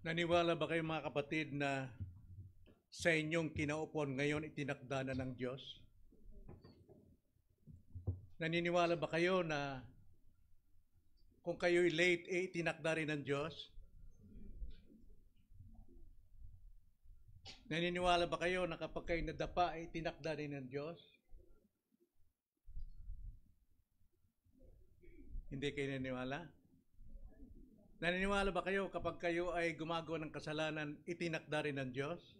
Naniwala ba kayo mga kapatid na sa inyong kinaupuan ngayon itinakda na ng Diyos? Naniniwala ba kayo na kung kayo'y late, itinakda rin ng Diyos? Naniniwala ba kayo na kapag kayo nadapa, itinakda rin ng Diyos? Hindi kayo naniniwala? Naniniwala ba kayo kapag kayo ay gumagawa ng kasalanan, itinakda rin ng Diyos?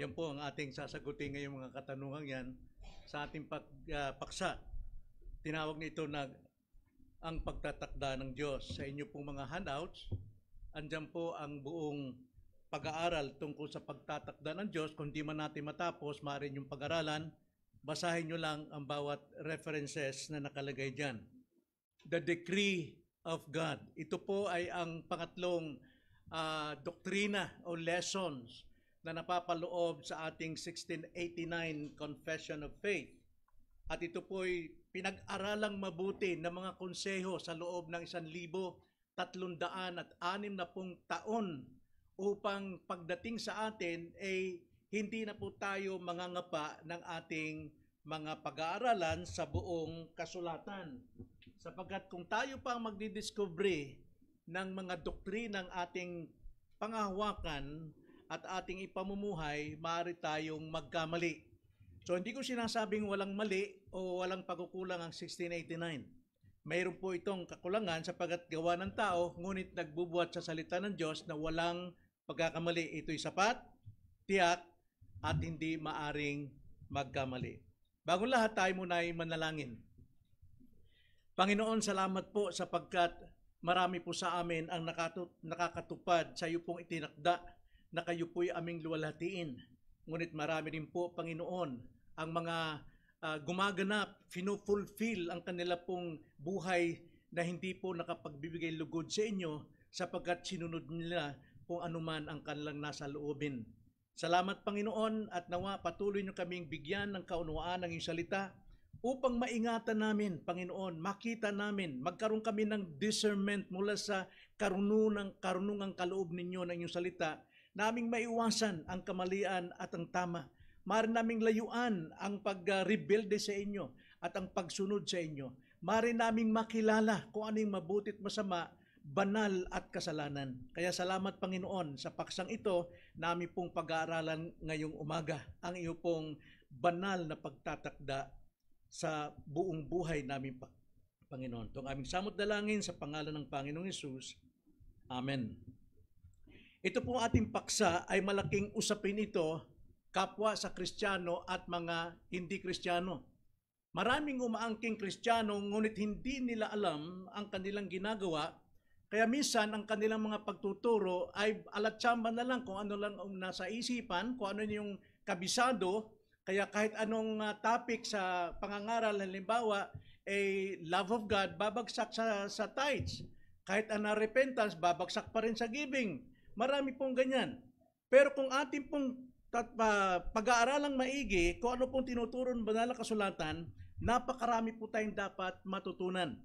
Yan po ang ating sasagutin ngayong mga katanungan yan sa ating paksa. Tinawag nito na ang pagtatakda ng Diyos. Sa inyo pong mga handouts, andyan po ang buong pag-aaral tungkol sa pagtatakda ng Diyos. Kung di man natin matapos, maaari yung pag-aralan, basahin nyo lang ang bawat references na nakalagay dyan. The decree of God. Ito po ay ang pangatlong doktrina o lessons na napapaloob sa ating 1689 Confession of Faith. At ito po ay pinag-aralang mabuti ng mga konseho sa loob ng 1,360 taon upang pagdating sa atin ay hindi na po tayo mangangapa ng ating mga pag-aaralan sa buong kasulatan. Sapagkat kung tayo pa magdidiscovery ng mga doktrinang ating panghahawakan at ating ipamumuhay, maaari tayong magkamali. So hindi ko sinasabing walang mali o walang pagkukulang ang 1689. Mayroon po itong kakulangan sapagkat gawa ng tao, ngunit nagbubuhat sa salita ng Diyos na walang pagkakamali. Ito'y sapat, tiyak, at hindi maaring magkamali. Bago lahat, tayo muna ay manalangin. Panginoon, salamat po sapagkat marami po sa amin ang nakakatupad sa iyo pong itinakda na kayo po'y aming luwalhatiin. Ngunit marami rin po, Panginoon, ang mga gumaganap, fulfill ang kanila pong buhay na hindi po nakapagbibigay lugod sa inyo sapagkat sinunod nila kung anuman ang kanilang nasa loobin. Salamat, Panginoon, at nawa patuloy niyo kaming bigyan ng kaunawaan ng iyong salita upang maingatan namin, Panginoon, makita namin, magkaroon kami ng discernment mula sa karunungang kaloob ninyo ng iyong salita, naming maiwasan ang kamalian at ang tama. Maaari naming layuan ang pag-rebelde sa inyo at ang pagsunod sa inyo. Maaari naming makilala kung ano yung mabuti at masama, banal at kasalanan. Kaya salamat, Panginoon, sa paksang ito, namin pong pag-aaralan ngayong umaga ang iyo pong banal na pagtatakda sa buong buhay namin, Panginoon. Itong aming samot dalangin sa pangalan ng Panginoong Hesus. Amen. Ito po ating paksa ay malaking usapin ito, kapwa sa Kristiyano at mga hindi Kristiyano. Maraming umaangking Kristiyano ngunit hindi nila alam ang kanilang ginagawa, kaya minsan ang kanilang mga pagtuturo ay alatsamba na lang kung ano lang ang nasa isipan, kung ano yung kabisado. Kaya kahit anong topic sa pangangaral, halimbawa, love of God, babagsak sa tithes. Kahit ang repentance, babagsak pa rin sa giving. Marami pong ganyan. Pero kung ating pong pag-aaralang maigi, kung ano pong tinuturo ng banal na kasulatan, napakarami po tayong dapat matutunan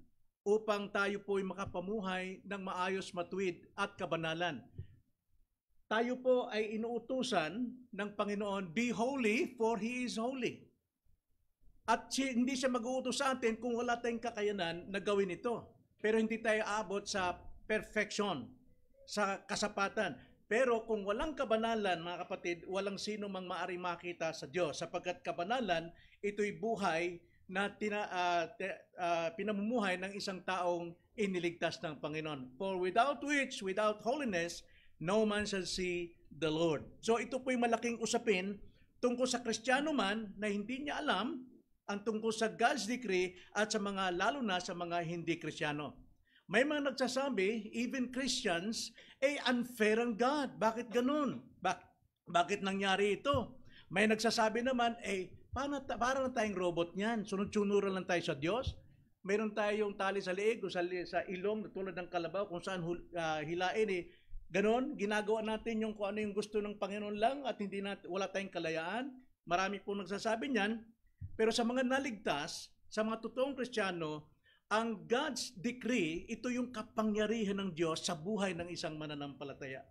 upang tayo po ay makapamuhay ng maayos, matuwid at kabanalan. Tayo po ay inuutusan ng Panginoon, be holy for He is holy. At hindi siya mag-uutos sa atin kung wala tayong kakayanan na gawin ito. Pero hindi tayo aabot sa perfection, sa kasapatan. Pero kung walang kabanalan, mga kapatid, walang sino mang maaring makita sa Diyos. Sapagkat kabanalan, ito'y buhay na pinamumuhay ng isang taong iniligtas ng Panginoon. For without which, without holiness, no man shall see the Lord. So ito po'y malaking usapin tungkol sa Kristiyano man na hindi niya alam ang tungkol sa God's decree at sa mga, lalo na sa mga hindi Kristiyano. May mga nagsasabi, even Christians, unfair ang God. Bakit ganun? Bakit nangyari ito? May nagsasabi naman, parang tayong robot niyan. Sunod-sunuran lang tayo sa Diyos. Mayroon tayong tali sa leeg o sa ilong, tulad ng kalabaw, kung saan hilain. Ganon, ginagawa natin yung kung ano yung gusto ng Panginoon lang at wala tayong kalayaan. Marami pong nagsasabi niyan. Pero sa mga naligtas, sa mga totoong Kristiyano, Ang God's decree, ito yung kapangyarihan ng Diyos sa buhay ng isang mananampalataya.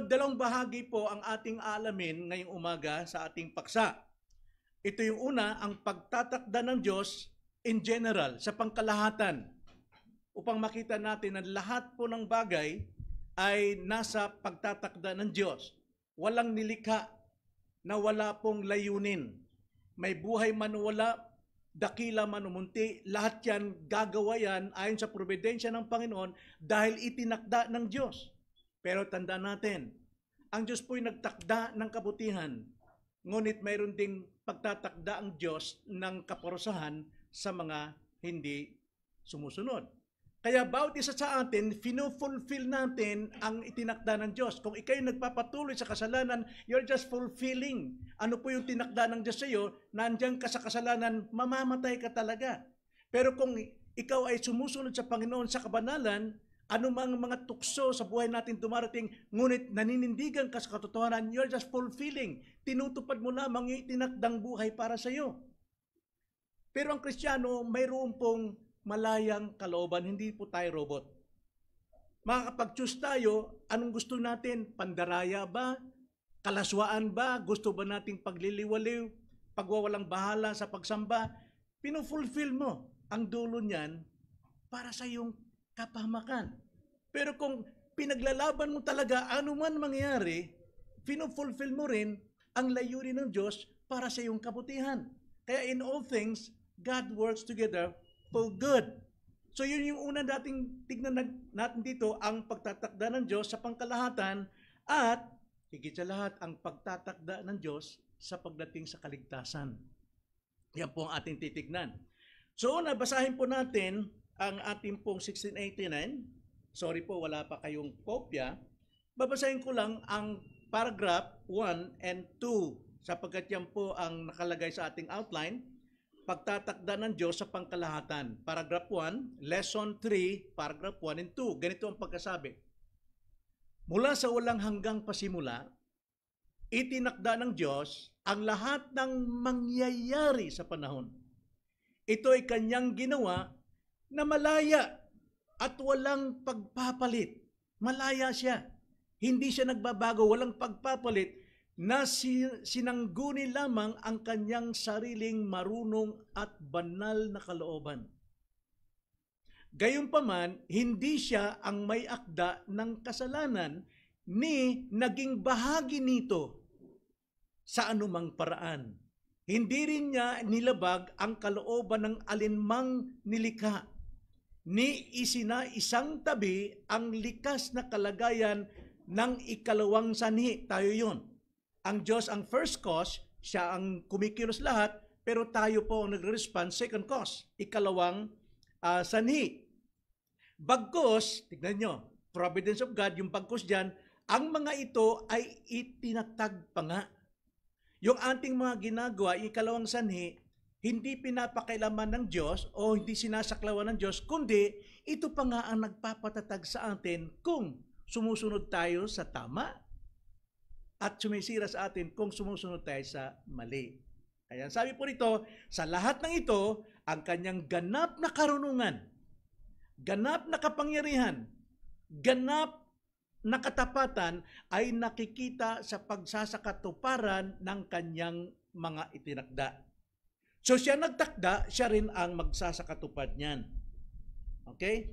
Dalawang bahagi po ang ating alamin ngayong umaga sa ating paksa. Ito yung una, ang pagtatakda ng Diyos in general, sa pangkalahatan, upang makita natin na lahat po ng bagay ay nasa pagtatakda ng Diyos. Walang nilikha na wala pong layunin. May buhay man o wala, dakila man o munti, lahat yan gagawa yan ayon sa providensya ng Panginoon dahil itinakda ng Diyos. Pero tandaan natin, ang Diyos po'y nagtakda ng kabutihan, ngunit mayroon ding pagtatakda ang Diyos ng kaparusahan sa mga hindi sumusunod. Kaya bawat isa sa atin, finufulfill natin ang itinakda ng Diyos. Kung ikaw'y nagpapatuloy sa kasalanan, you're just fulfilling. Ano po yung tinakda ng Diyos sa iyo, nandiyan ka sa kasalanan, mamamatay ka talaga. Pero kung ikaw ay sumusunod sa Panginoon sa kabanalan, anumang mga tukso sa buhay natin dumarating, ngunit naninindigan ka sa katotohanan, you're just fulfilling. Tinutupad mo lamang yung itinakdang buhay para sa iyo. Pero ang Kristiyano, mayroon pong malayang kalooban, hindi po tayo robot. Makakapag-choose tayo, anong gusto natin? Pandaraya ba? Kalaswaan ba? Gusto ba nating pagliliwaliw? Pagwawalang bahala sa pagsamba? Pinufulfill mo ang dulo niyan para sa iyong kapahamakan. Pero kung pinaglalaban mo talaga, anuman mangyari, pinufulfill mo rin ang layunin ng Diyos para sa iyong kabutihan. Kaya in all things, God works together for good. So yun yung una dating tignan natin dito, ang pagtatakda ng Diyos sa pangkalahatan at higit sa lahat ang pagtatakda ng Diyos sa pagdating sa kaligtasan. Yan po ang ating titignan. So una, basahin po natin ang ating pong 1689. Sorry po, wala pa kayong kopya. Babasahin ko lang ang paragraph 1 and 2 sapagkat yan po ang nakalagay sa ating outline. Pagtatakda ng Diyos sa pangkalahatan. Paragraph 1, Lesson 3, paragraph 1 and 2. Ganito ang pagkasabi. Mula sa walang hanggang pasimula, itinakda ng Diyos ang lahat ng mangyayari sa panahon. Ito ay kanyang ginawa na malaya at walang pagpapalit. Malaya siya. Hindi siya nagbabago, walang pagpapalit, na sinangguni lamang ang kanyang sariling marunong at banal na kalooban. Gayunpaman, hindi siya ang may akda ng kasalanan ni naging bahagi nito sa anumang paraan. Hindi rin niya nilabag ang kalooban ng alinmang nilikha, ni isang tabi ang likas na kalagayan ng ikalawang sanhi. Tayo yun. Ang Diyos ang first cause, siya ang kumikilos lahat, pero tayo po ang nagre-respond, second cause, ikalawang sanhi. Bagkus, tignan nyo, providence of God, yung bagkus dyan, ang mga ito ay itinatag pa nga. Yung ating mga ginagawa, ikalawang sanhi, hindi pinapakailaman ng Diyos o hindi sinasaklawan ng Diyos, kundi ito pa nga ang nagpapatatag sa atin kung sumusunod tayo sa tama at sumisira sa atin kung sumusunod tayo sa mali. Kaya sabi po rito, sa lahat ng ito, ang kanyang ganap na karunungan, ganap na kapangyarihan, ganap na katapatan ay nakikita sa pagsasakatuparan ng kanyang mga itinakda. So siya nagtakda, siya rin ang magsasakatupad niyan. Okay?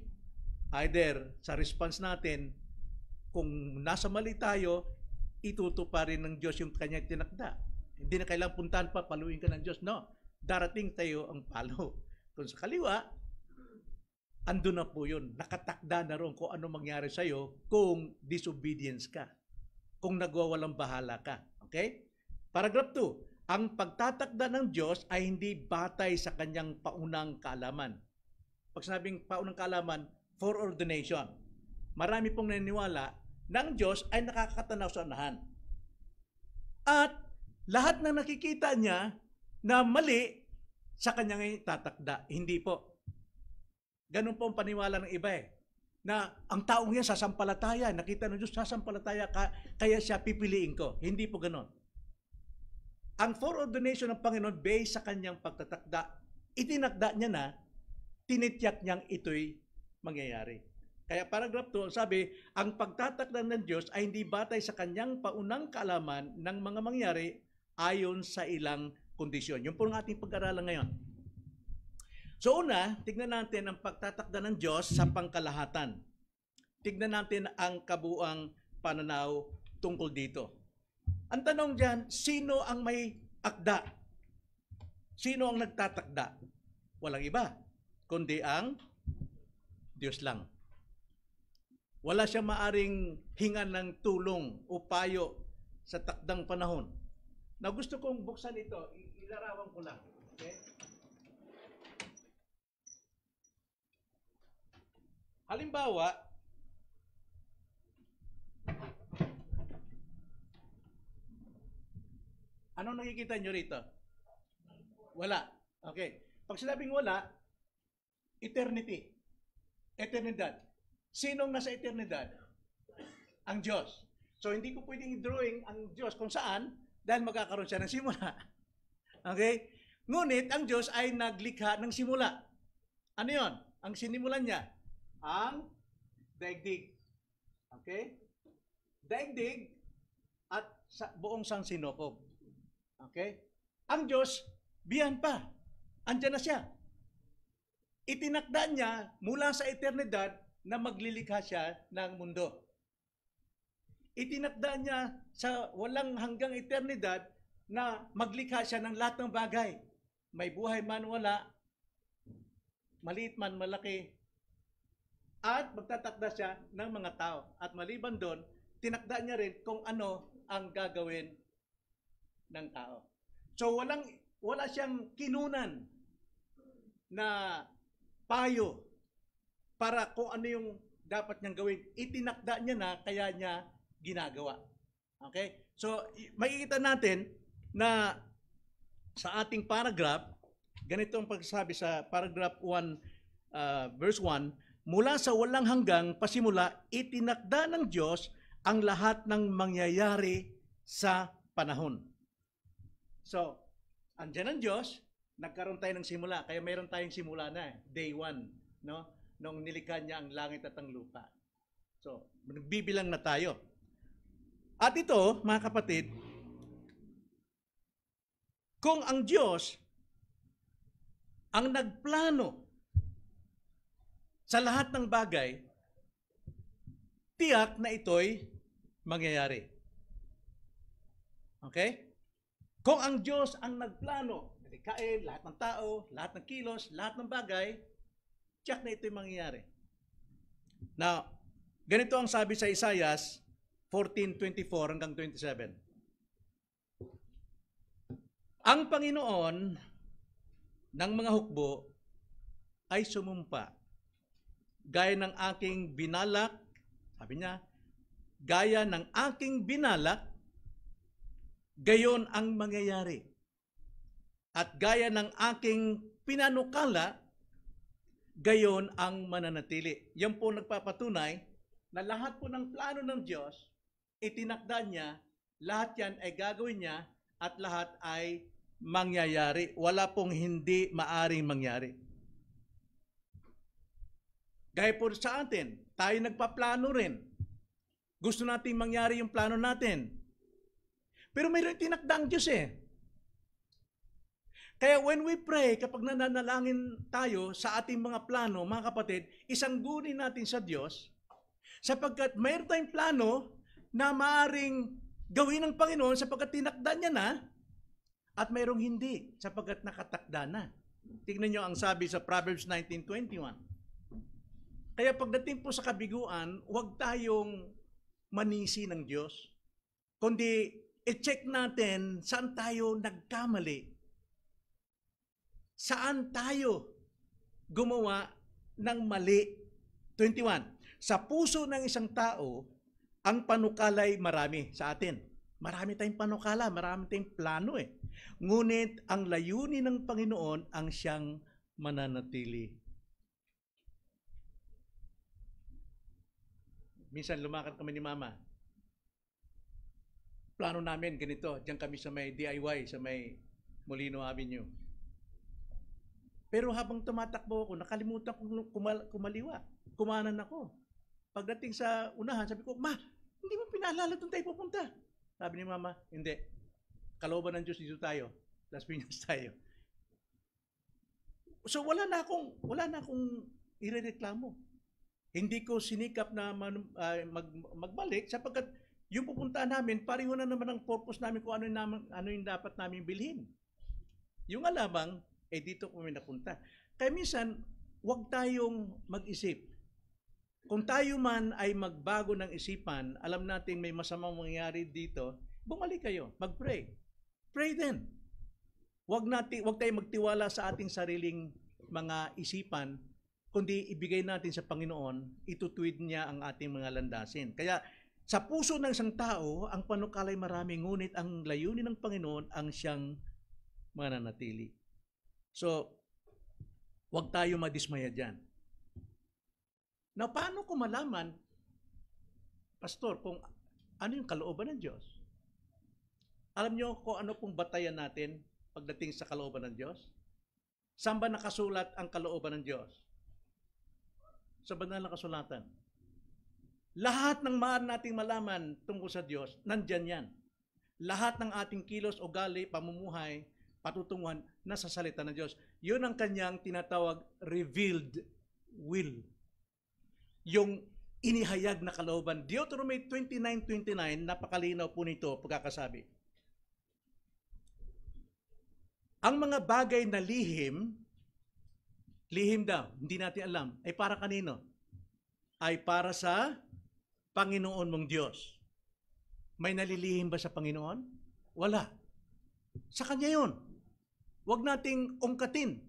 Either sa response natin, kung nasa mali tayo, itutuparin ng Diyos yung kanyang tinakda. Hindi na kailangang puntahan pa, paluin ka ng Diyos. No, darating tayo ang palo. Kung sa kaliwa, andun na po yun. Nakatakda na ron kung ano mangyari sa'yo kung disobedience ka. Kung nagwawalang bahala ka. Okay? Paragraph 2. Ang pagtatakda ng Diyos ay hindi batay sa kanyang paunang kaalaman. Pag sinabing paunang kaalaman, foreordination. Marami pong naniniwala ng Diyos ay nakakatanaw sa unahan. At lahat na nakikita niya na mali sa kanyang tatakda. Hindi po. Ganun po ang paniwala ng iba na ang taong yan sasampalataya. Nakita ng Diyos, sasampalataya ka, kaya siya pipiliin ko. Hindi po ganun. Ang foreordination ng Panginoon based sa kanyang pagtatakda, itinakda niya na tinityak niyang ito'y mangyayari. Kaya paragraph 2, sabi, ang pagtatakda ng Diyos ay hindi batay sa kanyang paunang kaalaman ng mga mangyari ayon sa ilang kondisyon. Yun po ang ating pag-aralan ngayon. So una, tignan natin ang pagtatakda ng Diyos sa pangkalahatan. Tignan natin ang kabuuang pananaw tungkol dito. Ang tanong dyan, sino ang may akda? Sino ang nagtatakda? Walang iba, kundi ang Diyos lang. Wala siya maaring hingan ng tulong o payo sa takdang panahon. Na gusto kong buksan ito, ilarawan ko lang. Okay? Halimbawa, anong nakikita nyo rito? Wala. Okay. Pag sinabing wala, eternity. Eternidad. Sinong nasa eternidad? Ang Diyos. So, hindi ko pwedeng i-drawing ang Diyos kung saan dahil magkakaroon siya ng simula. Okay? Ngunit, ang Diyos ay naglikha ng simula. Ano yon? Ang sinimulan niya? Ang daigdig. Okay? Daigdig at sa buong sangsinoob. Okay? Ang Diyos, biyan pa. Andiyan na siya. Itinakda niya mula sa eternidad na maglilikha siya ng mundo. Itinakda niya sa walang hanggang eternidad na maglikha siya ng lahat ng bagay. May buhay man wala, maliit man malaki, at magtatakda siya ng mga tao. At maliban doon, tinakda niya rin kung ano ang gagawin ng tao. So wala siyang kinunan na payo para kung ano yung dapat niyang gawin. Itinakda niya na, kaya niya ginagawa. Okay? So, makikita natin na sa ating paragraph, ganito ang pagsasabi sa paragraph 1, verse 1, mula sa walang hanggang pasimula, itinakda ng Diyos ang lahat ng mangyayari sa panahon. So, andyan ang Diyos, nagkaroon tayo ng simula. Kaya mayroon tayong simula na, day 1, no? Nung nilikha niya ang langit at ang lupa. So, nagbibilang na tayo. At ito, mga kapatid, kung ang Diyos ang nagplano sa lahat ng bagay, tiyak na ito'y mangyayari. Okay? Kung ang Diyos ang nagplano, nilikhain lahat ng tao, lahat ng kilos, lahat ng bagay, tiyak na ito'y mangyayari. Now, ganito ang sabi sa Isaiah 14:24 hanggang 27. Ang Panginoon ng mga hukbo ay sumumpa. Gaya ng aking binalak, sabi niya, gaya ng aking binalak, gayon ang mangyayari. At gaya ng aking pinanukala, gayon ang mananatili. Yan po nagpapatunay na lahat po ng plano ng Diyos, itinakda niya, lahat yan ay gagawin niya at lahat ay mangyayari. Wala pong hindi maaring mangyari. Gaya po sa atin, tayo nagpaplano rin. Gusto nating mangyari yung plano natin. Pero mayroon tinakda ang Diyos eh. Kaya when we pray, kapag nananalangin tayo sa ating mga plano, mga kapatid, isanggunin natin sa Diyos, sapagkat mayroon tayong plano na maaaring gawin ng Panginoon sapagkat tinakda niya na, at mayroong hindi sapagkat nakatakda na. Tignan niyo ang sabi sa Proverbs 19:21. Kaya pagdating po sa kabiguan, huwag tayong manisi ng Diyos, kundi i-check natin saan tayo nagkamali. Saan tayo gumawa ng mali? 21. Sa puso ng isang tao, ang panukalay marami sa atin. Marami tayong panukala, marami tayong plano eh. Ngunit ang layunin ng Panginoon ang siyang mananatili. Minsan lumakad kami ni Mama. Plano namin ganito, diyan kami sa may DIY, sa may Molino Avenue. Pero habang tumatakbo ako, nakalimutan kong kumaliwa. Kumanan ako. Pagdating sa unahan, sabi ko, Ma, hindi mo pinaalala doon tayo pupunta. Sabi ni Mama, hindi. Kalooban ng Diyos, dito tayo. Las Piñas tayo. So wala na akong irereklamo. Hindi ko sinikap na magbalik sapagkat yung pupuntahan namin, pareho na naman ang purpose namin kung ano yung dapat namin bilhin. Yung alamang, dito kami napunta. Kaya minsan, huwag tayong mag-isip. Kung tayo man ay magbago ng isipan, alam natin may masamang mangyayari dito, bumalik kayo, mag-pray. Pray din. Huwag tayong magtiwala sa ating sariling mga isipan, kundi ibigay natin sa Panginoon, itutuwid niya ang ating mga landasin. Kaya sa puso ng isang tao, ang panukalay marami, ngunit ang layunin ng Panginoon ang siyang mananatili. So, huwag tayo madismaya dyan. Now, paano ko malaman, Pastor, kung ano yung kalooban ng Diyos? Alam nyo kung ano pong batayan natin pagdating sa kalooban ng Diyos? Saan ba nakasulat ang kalooban ng Diyos? Sa banal na kasulatan. Lahat ng maaari nating malaman tungkol sa Diyos, nandyan yan. Lahat ng ating kilos, ugali, pamumuhay, patutunguhan, nasa salita ng Diyos. Yun ang kanyang tinatawag revealed will. Yung inihayag na kalooban. Deuteronomy 29:29, napakalinaw po nito pagkakasabi. Ang mga bagay na lihim daw, hindi natin alam, ay para kanino? Ay para sa Panginoon mong Diyos. May nalilihim ba sa Panginoon? Wala. Sa Kanya yun. Huwag nating ungkatin.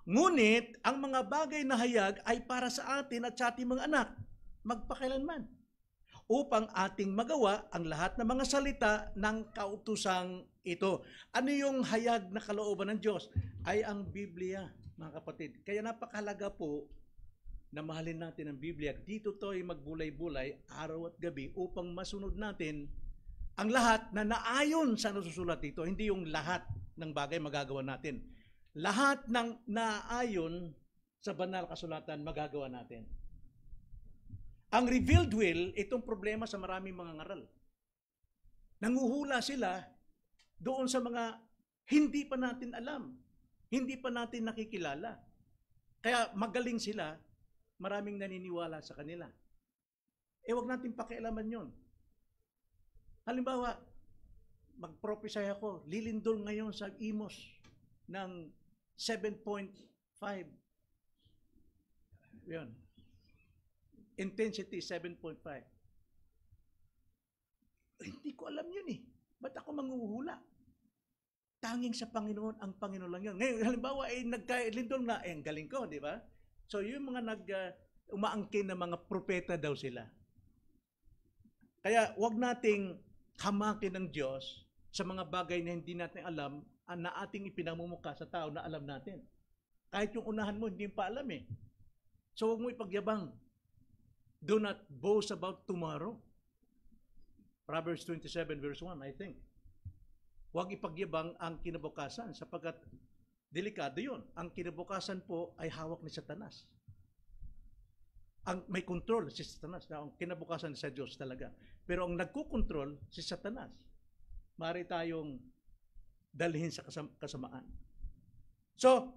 Ngunit, ang mga bagay na hayag ay para sa atin at sa ating mga anak, magpakailanman, upang ating magawa ang lahat ng mga salita ng kautusang ito. Ano yung hayag na kalooban ng Diyos? Ay ang Biblia, mga kapatid. Kaya napakahalaga po na mahalin natin ang Biblia. Dito to'y magbulay-bulay araw at gabi upang masunod natin ang lahat na naayon sa nasusulat dito. Hindi yung lahat ng bagay magagawa natin. Lahat ng naayon sa banal kasulatan magagawa natin. Ang revealed will, itong problema sa maraming mga ngaral. Nanguhula sila doon sa mga hindi pa natin alam, hindi pa natin nakikilala. Kaya magaling sila, maraming naniniwala sa kanila. Huwag natin pakialaman yun. Halimbawa, mag-prophesy ako, lilindol ngayon sa Imos ng 7.5. Yun. Intensity 7.5. Hindi ko alam yun eh. Ba't ako manghuhula? Tanging sa Panginoon, ang Panginoon lang yun. Ngayon, halimbawa, nagka-lindol na, ang galing ko, di ba? So, yung mga umaangkin na mga propeta daw sila. Kaya, wag nating hamakin ng Diyos sa mga bagay na hindi natin alam, na ating ipinamumukha sa tao na alam natin. Kahit yung unahan mo, hindi pa alam eh. So, wag mo ipagyabang. Do not boast about tomorrow. Proverbs 27 verse 1, I think. Huwag ipagyabang ang kinabukasan sapagkat delikado yun. Ang kinabukasan po ay hawak ni Satanas. May control si Satanas. Ang kinabukasan sa Diyos talaga. Pero ang nagkukontrol si Satanas. Maaari tayong dalhin sa kasamaan. So,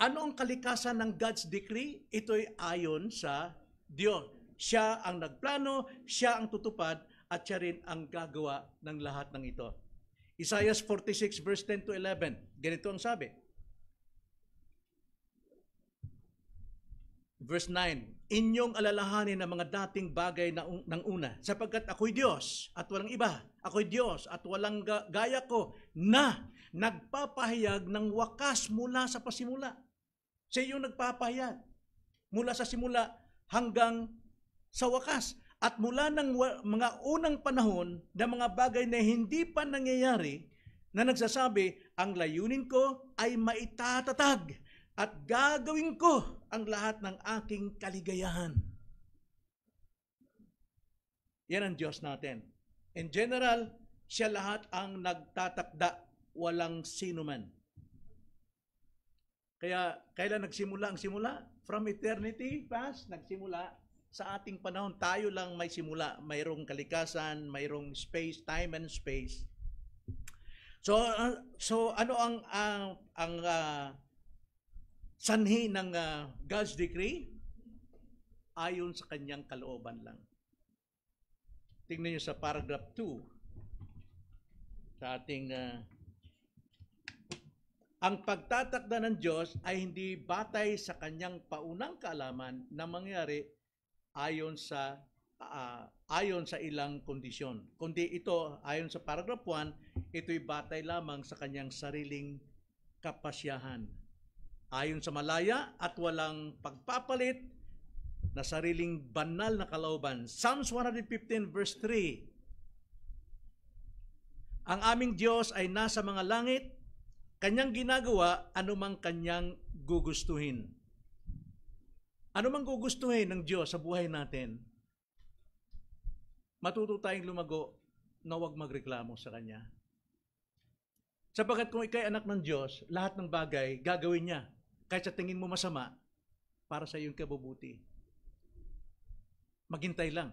ano ang kalikasan ng God's decree? Ito'y ayon sa Diyos. Siya ang nagplano, siya ang tutupad, at siya rin ang gagawa ng lahat ng ito. Isaiah 46 verse 10 to 11. Ganito ang sabi. Verse 9, inyong alalahanin ang mga dating bagay ng una, sapagkat ako'y Diyos at walang iba. Ako'y Diyos at walang gaya ko na nagpapahayag ng wakas mula sa pasimula. Siya yung nagpapahayag mula sa simula hanggang sa wakas. At mula ng mga unang panahon na mga bagay na hindi pa nangyayari na nagsasabi, ang layunin ko ay maitatatag at gagawin ko ang lahat ng aking kaligayahan. Yan ang Diyos natin. In general, siya lahat ang nagtatakda, walang sino man. Kaya kailan nagsimula ang simula? From eternity past, nagsimula. Sa ating panahon, tayo lang may simula. Mayroong kalikasan, mayroong space, time and space. So ano ang sanhi ng God's decree? Ayon sa kanyang kalooban lang. Tingnan niyo sa paragraph 2 sa ating ang pagtatakda ng Diyos ay hindi batay sa kanyang paunang kaalaman na mangyari ayon sa ilang kondisyon. Kundi ito, ayon sa paragraph 1, ito'y batay lamang sa kanyang sariling kapasyahan. Ayon sa malaya at walang pagpapalit na sariling banal na kalooban. Psalms 115 verse 3. Ang aming Diyos ay nasa mga langit, kanyang ginagawa anumang kanyang gugustuhin. Anumang gugustuhin ng Diyos sa buhay natin, matuto tayong lumago na huwag magreklamo sa Kanya. Sapagkat kung ikay anak ng Diyos, lahat ng bagay gagawin niya. Kahit sa tingin mo masama, para sa iyong kabubuti. Maghintay lang.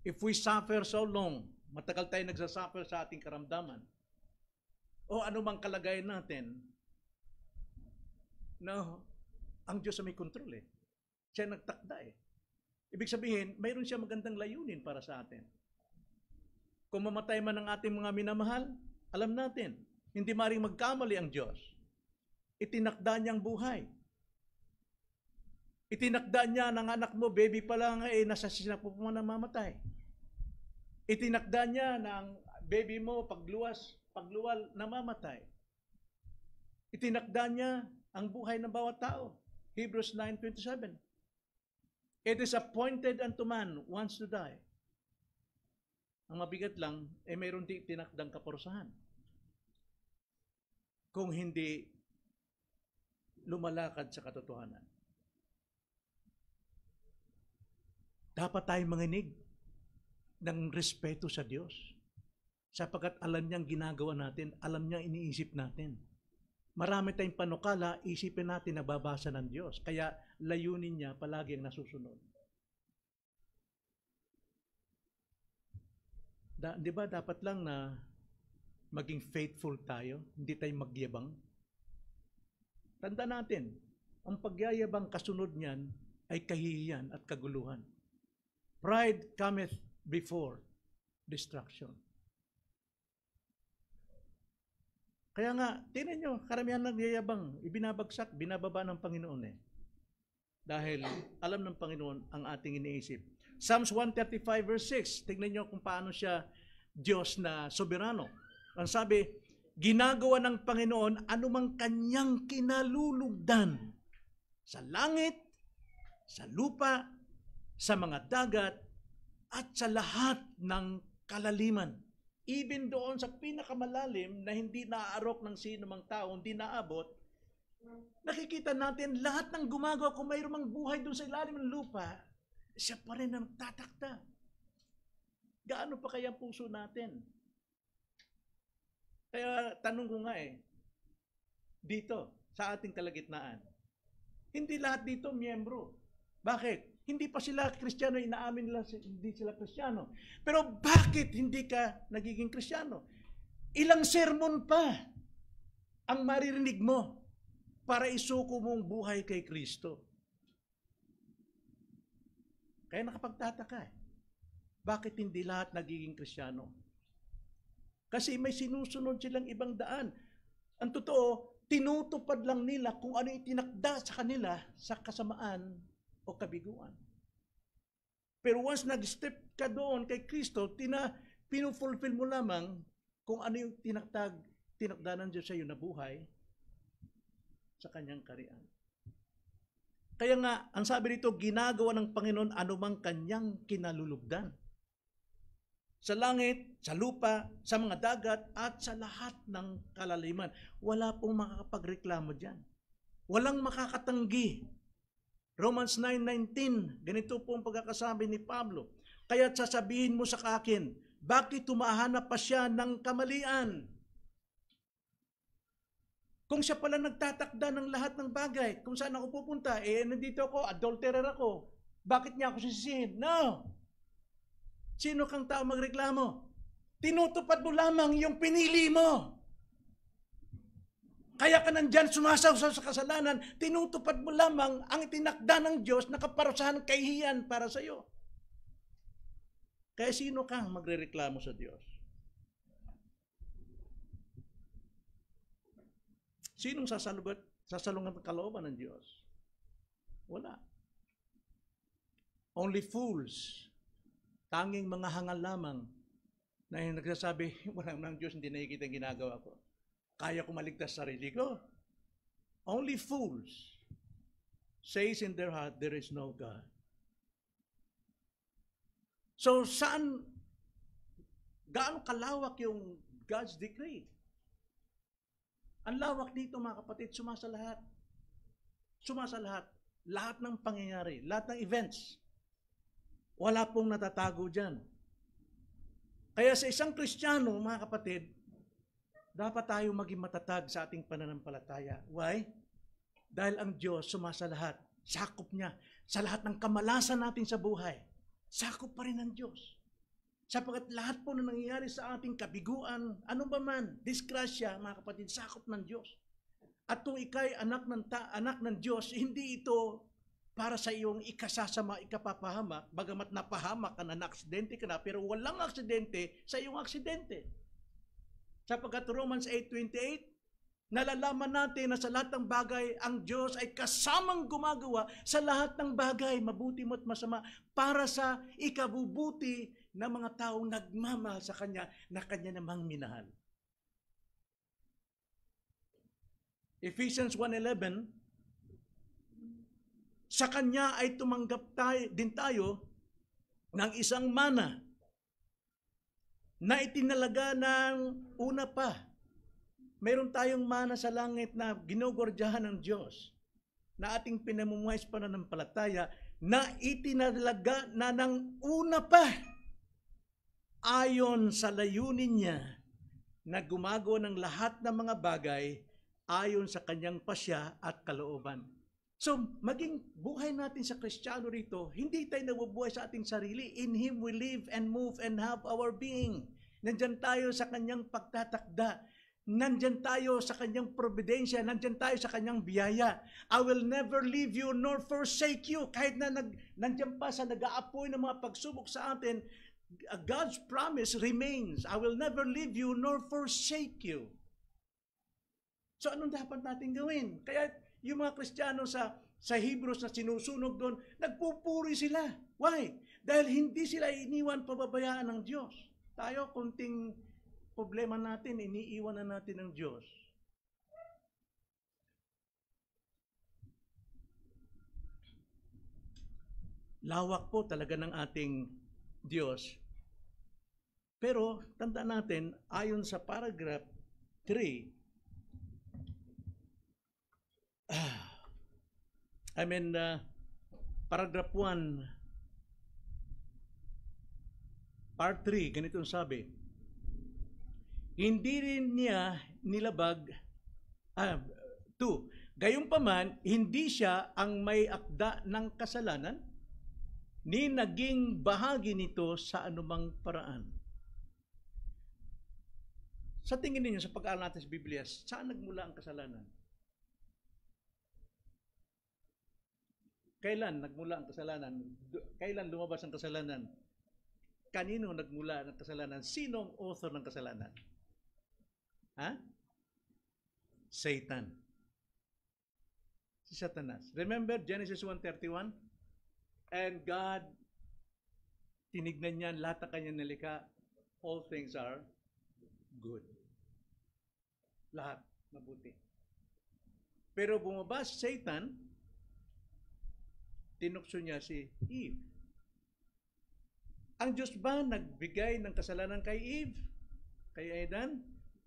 If we suffer so long, matagal tayo nagsasuffer sa ating karamdaman, o anumang kalagayan natin, no, ang Diyos ay may kontrol eh. Siya nagtakda eh. Ibig sabihin, mayroon siya magandang layunin para sa atin. Kung mamatay man ang ating mga minamahal, alam natin, hindi maring magkamali ang Diyos. Itinakda niyang buhay. Itinakda niya ng anak mo, baby pa lang, nasa sinapo mo na mamatay. Itinakda niya ng baby mo, pagluwal, namamatay. Itinakda niya ang buhay ng bawat tao. Hebrews 9:27. It is appointed unto man once to die. Ang mabigat lang, mayroon di tinakdang kaparusahan. Kung hindi lumalakad sa katotohanan. Dapat tayong manginig ng respeto sa Diyos. Sapagkat alam niyang ginagawa natin, alam niyang iniisip natin. Marami tayong panukala, isipin natin na babasa ng Diyos. Kaya layunin niya palagi ang nasusunod. Di ba dapat lang na maging faithful tayo, hindi tayo magyabang? Tanda natin, ang pagyayabang kasunod niyan ay kahihiyan at kaguluhan. Pride cometh before destruction. Kaya nga, tingnan nyo, karamihan nagyayabang, ibinabagsak, binababa ng Panginoon eh. Dahil alam ng Panginoon ang ating iniisip. Psalms 135 verse 6, tingnan nyo kung paano siya Diyos na soberano. Ang sabi, ginagawa ng Panginoon anumang kanyang kinalulugdan sa langit, sa lupa, sa mga dagat, at sa lahat ng kalaliman. Even doon sa pinakamalalim na hindi naaarok ng sino mang tao, hindi naabot, nakikita natin lahat ng gumagawa, kung mayroong mang buhay doon sa ilalim ng lupa, siya pa rin ang tatakda. Gaano pa kaya ang puso natin? Kaya tanong ko nga dito, sa ating kalagitnaan, hindi lahat dito miyembro. Bakit? Hindi pa sila Kristiyano, inaamin nila hindi sila Kristiyano. Pero bakit hindi ka nagiging Kristiyano? Ilang sermon pa ang maririnig mo para isuko mong buhay kay Kristo. Kaya nakapagtataka bakit hindi lahat nagiging Kristiyano? Kasi may sinusunod silang ibang daan. Ang totoo, tinutupad lang nila kung ano itinakda sa kanila sa kasamaan o kabiguan. Pero once nag-step ka doon kay Kristo, pinufulfill mo lamang kung ano yung tinakda ng Diyos sa iyo na buhay sa kanyang kariyan. Kaya nga, ang sabi dito, ginagawa ng Panginoon anumang kanyang kinalulugdan. Sa langit, sa lupa, sa mga dagat, at sa lahat ng kalaliman. Wala pong makakapagreklamo dyan. Walang makakatanggi. Romans 9:19, ganito po ang pagkakasabi ni Pablo. Kaya't sasabihin mo sa akin, bakit tumahanap pa siya ng kamalian? Kung siya pala nagtatakda ng lahat ng bagay, kung saan ako pupunta, nandito ako, adulterer ako. Bakit niya ako sisisihin? No! Sino kang tao magreklamo? Tinutupad mo lamang yung pinili mo. Kaya ka nandyan sumasawsaw sa kasalanan, tinutupad mo lamang ang itinakda ng Diyos na kaparusahan kahihiyan para sa iyo. Kaya sino kang magrereklamo sa Diyos? Sinong sasalungan ng kalooban ng Diyos? Wala. Only fools, tanging mga hangal lamang na yung nagsasabi, walang ng Diyos, hindi nakikita yung ginagawa ko. Kaya ko maligtas sarili ko. Only fools says in their heart, there is no God. So gaano kalawak yung God's decree? Ang lawak dito mga kapatid, sumasalahat. Sumasalahat. Lahat ng pangyayari, lahat ng events. Wala pong natatago dyan. Kaya sa isang Kristiyano, mga kapatid, dapat tayo maging matatag sa ating pananampalataya. Why? Dahil ang Diyos sumasalahat. Sakop niya sa lahat ng kamalasan natin sa buhay. Sakop pa rin ng Diyos. Sapagkat lahat po na nangyayari sa ating kabiguan, ano ba man, disgrasya, mga kapatid, sakop ng Diyos. At kung ikay anak ng Diyos, hindi ito para sa iyong ikasasama, ikapapahamak, bagamat napahamak ka na, aksidente ka na, pero walang aksidente sa iyong aksidente. Sapagkat Romans 8:28, nalalaman natin na sa lahat ng bagay, ang Diyos ay kasamang gumagawa sa lahat ng bagay, mabuti mo at masama, para sa ikabubuti ng mga taong nagmamahal sa Kanya, na Kanya namang minahal. Ephesians 1:11, sa Kanya ay tumanggap din tayo ng isang mana na itinalaga ng una pa. Meron tayong mana sa langit na ginugordyahan ng Diyos na ating pinamumuhay sa pananampalataya na itinalaga na ng una pa ayon sa layunin niya na gumagawa ng lahat ng mga bagay ayon sa kanyang pasya at kalooban. So, maging buhay natin sa Kristiyano rito, hindi tayo nabubuhay sa ating sarili. In Him we live and move and have our being. Nandyan tayo sa kanyang pagtatakda. Nandyan tayo sa kanyang providensya. Nandyan tayo sa kanyang biyaya. I will never leave you nor forsake you. Kahit na nandyan pa sa nag-aapoy ng mga pagsubok sa atin, God's promise remains. I will never leave you nor forsake you. So, anong dapat natin gawin? Kaya, yung mga Kristiyano sa Hebrews na sinusunog doon, nagpupuri sila. Why? Dahil hindi sila iniwan, pababayaan ng Diyos. Tayo, kunting problema natin, iniiwan na natin ng Diyos. Lawak po talaga ng ating Diyos. Pero, tandaan natin, ayon sa paragraph 3, paragraph 1, part 3, ganito ang sabi. Hindi rin niya nilabag, 2, gayunpaman, hindi siya ang may akda ng kasalanan, ni naging bahagi nito sa anumang paraan. Sa tingin ninyo, sa pag-aaral natin sa Biblia, saan nagmula ang kasalanan? Kailan nagmula ang kasalanan? Kailan lumabas ang kasalanan? Kanino nagmula ang kasalanan? Sino ang author ng kasalanan? Satan. Si Satanas. Remember Genesis 1:31? And God, tinignan niya lahat ng kanyang nilikha, all things are good. Lahat mabuti. Pero bumaba si Satan, tinukso niya si Eve. Ang Diyos ba nagbigay ng kasalanan kay Eve? Kay Adan?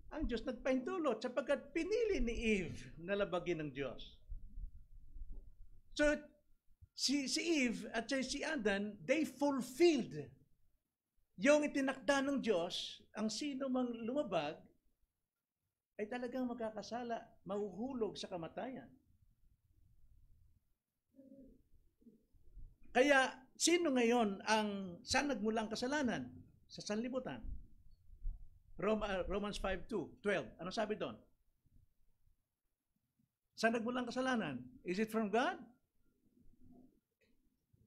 Ang Diyos nagpahintulot sapagkat pinili ni Eve na labagin ng Diyos. So, si Eve at si Adan, they fulfilled yung itinakda ng Diyos. Ang sino mang lumabag, ay talagang magkakasala, mahuhulog sa kamatayan. Kaya, sino ngayon saan nagmula ang kasalanan? Sa sanlibutan. Romans 5:12. Ano sabi doon? Saan nagmula ang kasalanan? Is it from God?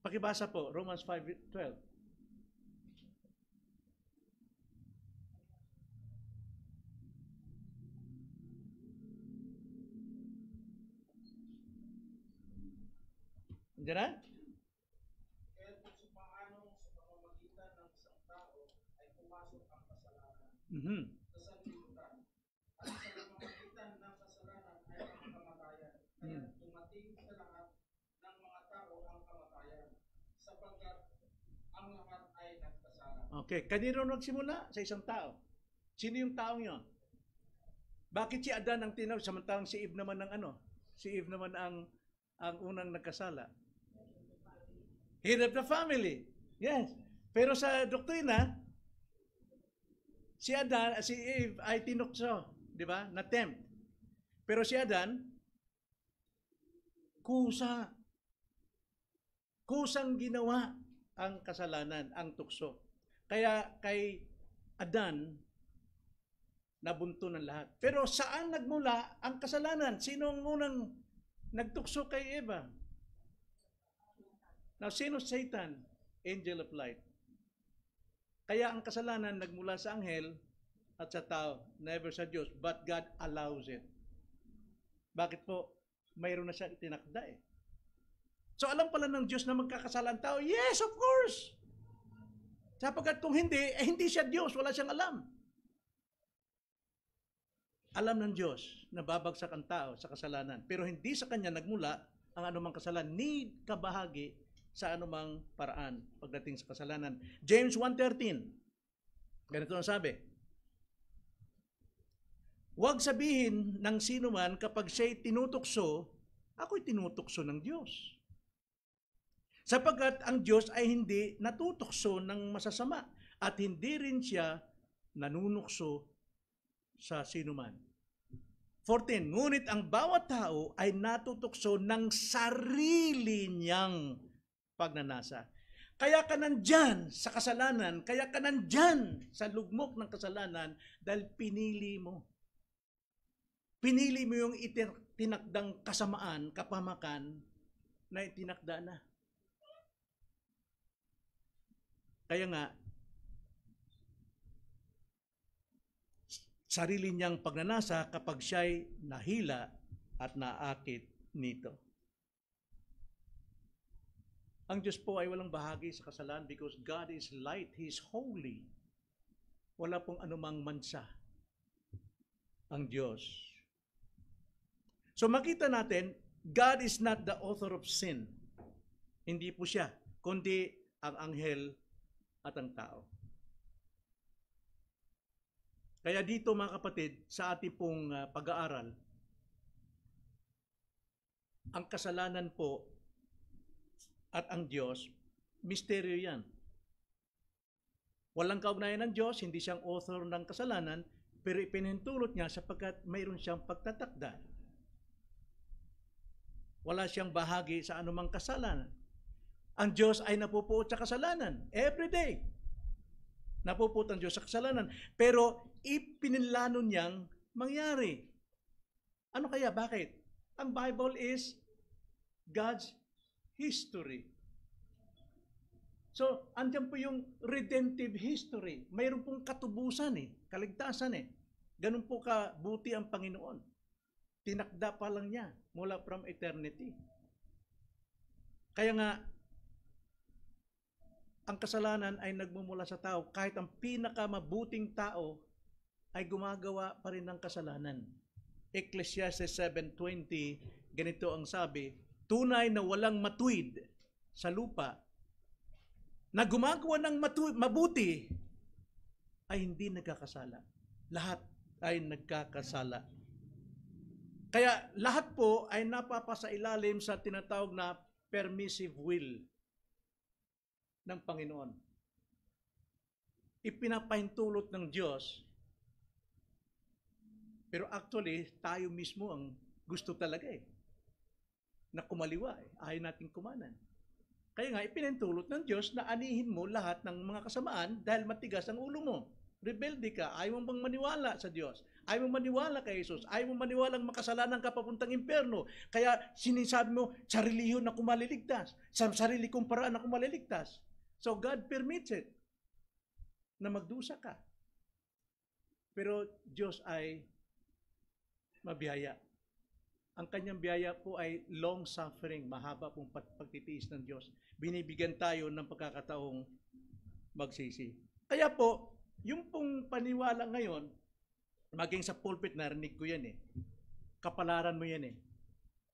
Pakibasa po, Romans 5:12. Diyan na? Kaya kung sa paanong sa pamamagitan ng isang tao ay pumasok ang kasalanan Mhm. sa sanlibutan, at sa pamamagitan ng kasalanan ay ang kamatayan. Kaya dumating sa lahat ng mga tao ang kamatayan, sapagkat ang lahat ay nagkasala. Okay, kanino nagsimula? Sa isang tao. Sino yung taong yon? Bakit si Adan ang tinawag samantalang si Eve naman Si Eve naman ang unang nagkasala. Head of the family. Yes. Pero sa doktrina, si Eve ay tinukso, di ba? Na-tempt. Pero si Adan, kusang ginawa ang kasalanan, ang tukso. Kaya kay Adan, nabunto ng lahat. Pero saan nagmula ang kasalanan? Sino ang unang nagtukso kay Eva? Now, sino Satan? Angel of light. Kaya ang kasalanan nagmula sa anghel at sa tao, never sa Diyos, but God allows it. Bakit po? Mayroon na siya itinakda eh. So alam pala ng Diyos na magkakasala ang tao? Yes, of course! Sapagkat kung hindi, hindi siya Diyos, wala siyang alam. Alam ng Diyos na babagsak ang tao sa kasalanan, pero hindi sa Kanya nagmula ang anumang kasalanan, ni kabahagi sa anumang paraan pagdating sa kasalanan. James 1:13, ganito ang sabi, huwag sabihin ng sino man kapag siya'y tinutukso, ako'y tinutukso ng Diyos. Sapagkat ang Diyos ay hindi natutukso ng masasama at hindi rin siya nanunukso sa sinuman. 14, ngunit ang bawat tao ay natutukso ng sarili niyang pagnanasa. Kaya ka nandyan sa kasalanan, kaya ka nandyan sa lugmok ng kasalanan dahil pinili mo. Pinili mo yung itinakdang kasamaan, kapamakan na itinakda na. Kaya nga, sarili niyang pagnanasa kapag siya'y nahila at naakit nito. Ang Diyos po ay walang bahagi sa kasalanan because God is light, He is holy. Wala pong anumang mansa ang Diyos. So makita natin, God is not the author of sin. Hindi po siya, kundi ang anghel at ang tao. Kaya dito mga kapatid, sa ating pong pag-aaral, ang kasalanan po at ang Diyos, misteryo yan. Walang kaugnayan ng Diyos, hindi siyang author ng kasalanan, pero ipinahintulot niya sapagkat mayroon siyang pagtatakda. Wala siyang bahagi sa anumang kasalanan. Ang Diyos ay napupuot sa kasalanan every day. Napupuot ang Diyos sa kasalanan. Pero ipinilano niyang mangyari. Ano kaya? Bakit? Ang Bible is God's history. So, andyan po yung redemptive history. Mayroon pong katubusan kaligtasan Ganun po kabuti ang Panginoon. Tinakda pa lang niya mula from eternity. Kaya nga, ang kasalanan ay nagmumula sa tao. Kahit ang pinakamabuting tao ay gumagawa pa rin ng kasalanan. Ecclesiastes 7:20, ganito ang sabi, tunay na walang matuwid sa lupa na gumagawa ng mabuti ay hindi nagkakasala. Lahat ay nagkakasala. Kaya lahat po ay napapasailalim sa tinatawag na permissive will ng Panginoon. Ipinapahintulot ng Diyos Pero actually, tayo mismo ang gusto talaga na kumaliwa Ayaw nating kumanan. Kaya nga, ipinintulot ng Diyos na anihin mo lahat ng mga kasamaan dahil matigas ang ulo mo. Rebelde ka, ayaw mo bang maniwala sa Diyos? Ayaw mo maniwala kay Jesus? Ayaw mo maniwalang makasalanan ka papuntang impyerno? Kaya sinisabi mo, sa relihiyon ako maliligtas. Sa sarili kong paraan ako maliligtas. So God permits it na magdusa ka. Pero Diyos ay mabiyaya. Ang kanyang biyaya po ay long-suffering, mahaba pong pagtitiis ng Diyos. Binibigyan tayo ng pagkakataong magsisi. Kaya po, yung pong paniwala ngayon, maging sa pulpit, narinig ko yan kapalaran mo yan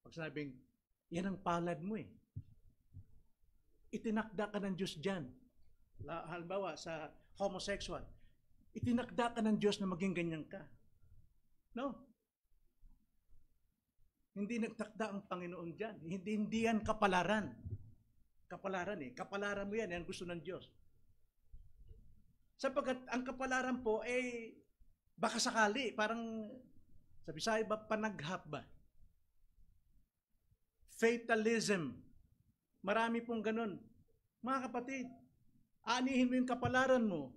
Pag sinabing, yan ang palad mo Itinakda ka ng Diyos dyan. Halimbawa, sa homosexual, itinakda ka ng Diyos na maging ganyan ka. No? Hindi nagtakda ang Panginoon dyan. Hindi yan kapalaran. Kapalaran Kapalaran mo yan. Yan gusto ng Diyos. Sapagkat ang kapalaran po baka sakali, parang sa Bisaya ba, panaghap ba? Fatalism. Marami pong ganun. Mga kapatid, aanihin mo yung kapalaran mo.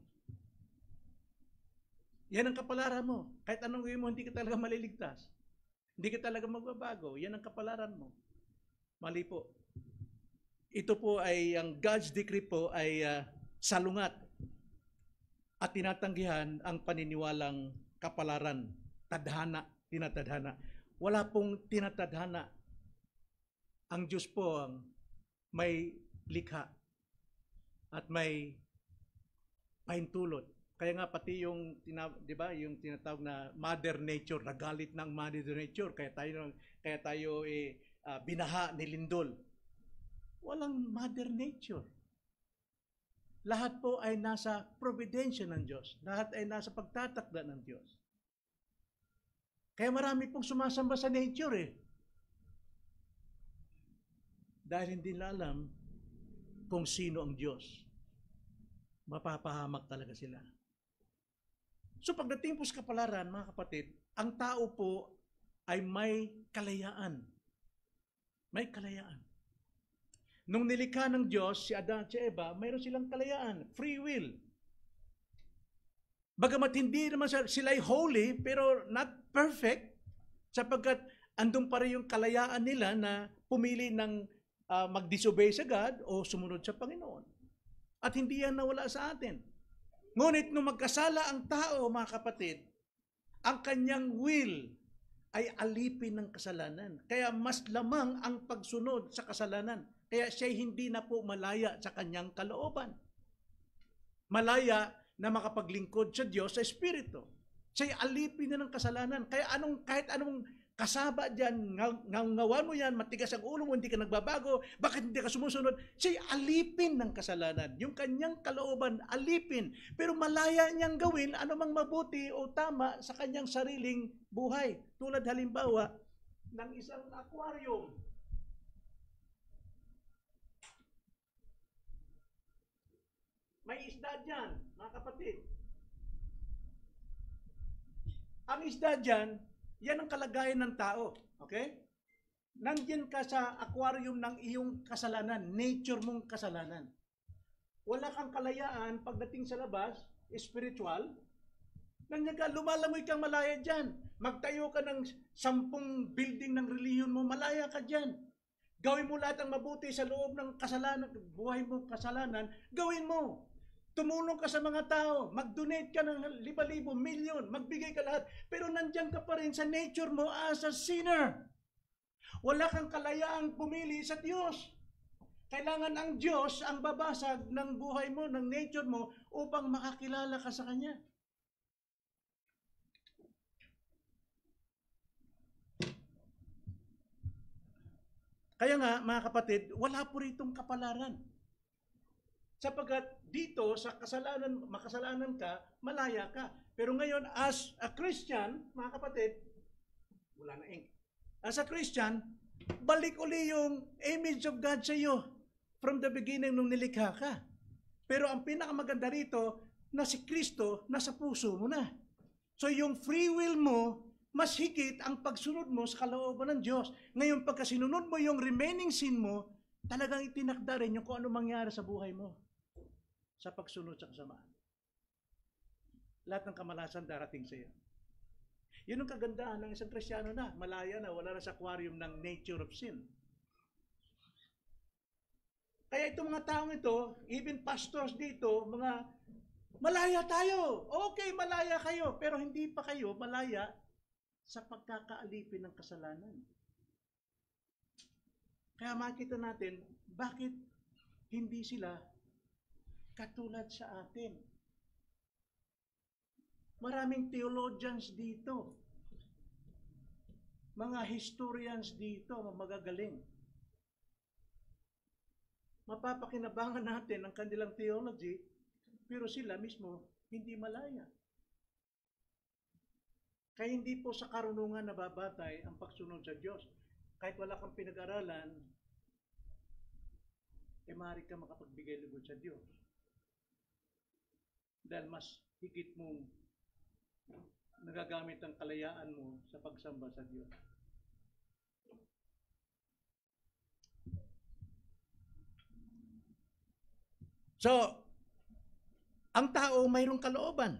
Yan ang kapalaran mo. Kahit anong gawin mo, hindi ka talaga maliligtas. Hindi ka talaga magbabago. Yan ang kapalaran mo. Mali po. Ito po ay, ang God's decree po ay salungat at tinatanggihan ang paniniwalang kapalaran. Tadhana, tinatadhana. Wala pong tinatadhana. Ang Diyos po ang may likha at may pahintulot. Kaya nga pati yung, di ba, yung tinatawag na Mother Nature, nagalit ng Mother Nature, kaya tayo binaha ni Lindol. Walang Mother Nature. Lahat po ay nasa providensya ng Diyos. Lahat ay nasa pagtatakda ng Diyos. Kaya marami pong sumasamba sa nature Dahil hindi nila alam kung sino ang Diyos. Mapapahamak talaga sila. So pagdating po sa kapalaran, mga kapatid, ang tao po ay may kalayaan. May kalayaan. Nung nilikha ng Diyos, si Adan at si Eva, mayroon silang kalayaan, free will. Bagamat hindi naman sila ay holy, pero not perfect, sapagkat andun pa rin yung kalayaan nila na pumili ng mag-disobey sa God o sumunod sa Panginoon. At hindi yan nawala sa atin. Ngunit nung magkasala ang tao, mga kapatid, ang kanyang will ay alipin ng kasalanan. Kaya mas lamang ang pagsunod sa kasalanan. Kaya siya hindi na po malaya sa kanyang kalooban. Malaya na makapaglingkod sa Diyos sa Espiritu. Siya'y alipin na ng kasalanan. Kaya kahit anong kasaba dyan, ngawan mo yan, matigas ang ulo mo, hindi ka nagbabago, bakit hindi ka sumusunod? Siya'y alipin ng kasalanan. Yung kanyang kalooban, alipin. Pero malaya niyang gawin anumang mabuti o tama sa kanyang sariling buhay. Tulad halimbawa ng isang aquarium. May isda dyan, mga kapatid. Ang isda dyan, yan ang kalagayan ng tao. Okay? Nandiyan ka sa aquarium ng iyong kasalanan, nature mong kasalanan. Wala kang kalayaan pagdating sa labas, spiritual. Nandiyan ka, lumalangoy kang malaya dyan. Magtayo ka ng 10 building ng reliyon mo, malaya ka dyan. Gawin mo lahat ang mabuti sa loob ng kasalanan, buhay mo kasalanan, gawin mo. Tumulong ka sa mga tao, mag-donate ka ng 5,000, milyon, magbigay ka lahat, pero nandiyan ka pa rin sa nature mo as a sinner. Wala kang kalayaang pumili sa Diyos. Kailangan ang Diyos ang babasag ng buhay mo, ng nature mo, upang makakilala ka sa Kanya. Kaya nga, mga kapatid, wala po ritong kapalaran. Sapagkat dito sa kasalanan, makasalanan ka, malaya ka. Pero ngayon, as a Christian, mga kapatid, wala na ink. As a Christian, balik uli yung image of God sa iyo from the beginning nung nilikha ka. Pero ang pinakamaganda rito, na si Kristo nasa puso mo na. So yung free will mo, mas higit ang pagsunod mo sa kalooban ng Diyos. Ngayon, pagka sinunod mo yung remaining sin mo, talagang itinakda rin yung kung ano mangyari sa buhay mo sa pagsunod sa kasamaan. Lahat ng kamalasan darating sa iyo. Yun ang kagandahan ng isang Kristiyano na, malaya na, wala na sa aquarium ng nature of sin. Kaya itong mga taong ito, even pastors dito, mga malaya tayo. Okay, malaya kayo, pero hindi pa kayo malaya sa pagkakaalipin ng kasalanan. Kaya makita natin, bakit hindi sila katulad sa atin. Maraming theologians dito. Mga historians dito, magagaling. Mapapakinabangan natin ang kanilang theology, pero sila mismo hindi malaya. Kaya hindi po sa karunungan nababatay ang pagsunod sa Diyos. Kahit wala kang pinag-aralan, maaari ka makapagbigay lugod sa Diyos. Dahil mas higit mong nagagamit ang kalayaan mo sa pagsamba sa Diyos. So, ang tao mayroong kalooban.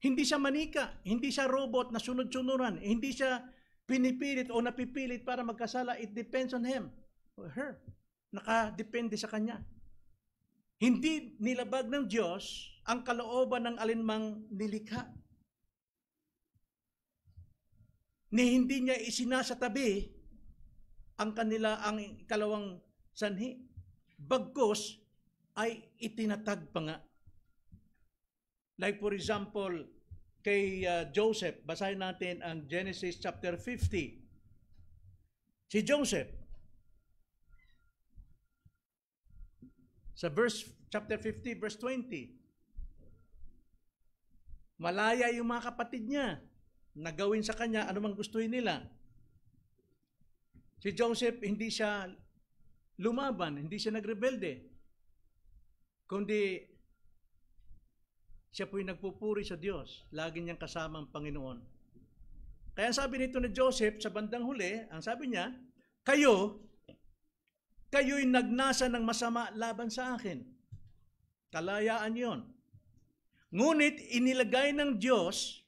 Hindi siya manika, hindi siya robot na sunod-sunuran, hindi siya pinipilit o napipilit para magkasala. It depends on him or her. Nakadepende sa kanya. Hindi nilabag ng Diyos ang kalooban ng alinmang nilikha. Ni hindi niya isinasatabi ang ikalawang sanhi. Bagkus ay itinatag pa nga. Like for example, kay Joseph, basahin natin ang Genesis chapter 50. Si Joseph, sa chapter 50, verse 20, malaya yung mga kapatid niya na gawin sa kanya anumang gustuhin nila. Si Joseph, hindi siya lumaban, hindi siya nagrebelde, kundi siya po'y nagpupuri sa Diyos. Lagi niyang kasama ang Panginoon. Kaya sabi nito ni Joseph sa bandang huli, ang sabi niya, kayo'y nagnasa ng masama laban sa akin. Kalayaan yon. Ngunit inilagay ng Diyos